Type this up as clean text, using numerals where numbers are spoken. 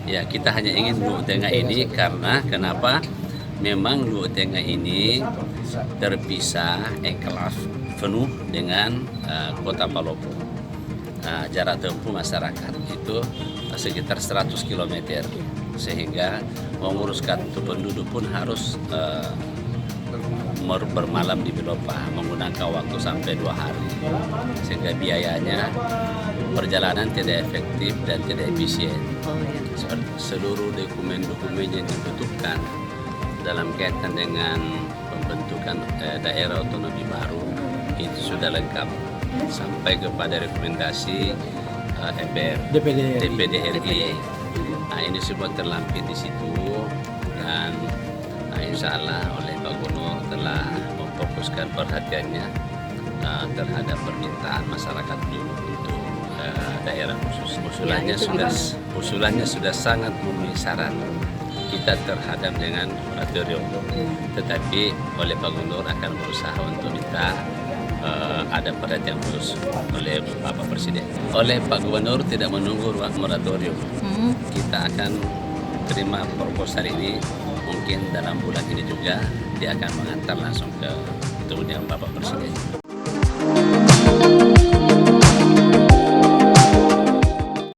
Ya, kita hanya ingin Luwu Tengah ini karena kenapa? Memang Luwu Tengah ini terpisah enklav penuh dengan kota Palopo. Jarak tempuh masyarakat itu sekitar 100 km, sehingga menguruskan penduduk pun harus bermalam di Belopa, menggunakan waktu sampai 2 hari, sehingga biayanya perjalanan tidak efektif dan tidak efisien. Seluruh dokumen-dokumen yang dibutuhkan dalam kaitan dengan pembentukan daerah otonomi baru itu sudah lengkap sampai kepada rekomendasi MPR, DPD RI. Nah, ini semua terlampir di situ, dan insya Allah oleh Pak Gubernur telah memfokuskan perhatiannya terhadap permintaan masyarakat dulu untuk daerah khusus. Usulannya sudah sangat memenuhi syarat kita terhadap dengan moratorium, tetapi oleh Pak Gubernur akan berusaha untuk minta ada perhatian khusus oleh Bapak Presiden. Oleh Pak Gubernur tidak menunggu ruang moratorium. Kita akan terima proposal ini, mungkin dalam bulan ini juga dia akan mengantar langsung ke ketemu dengan Bapak Presiden.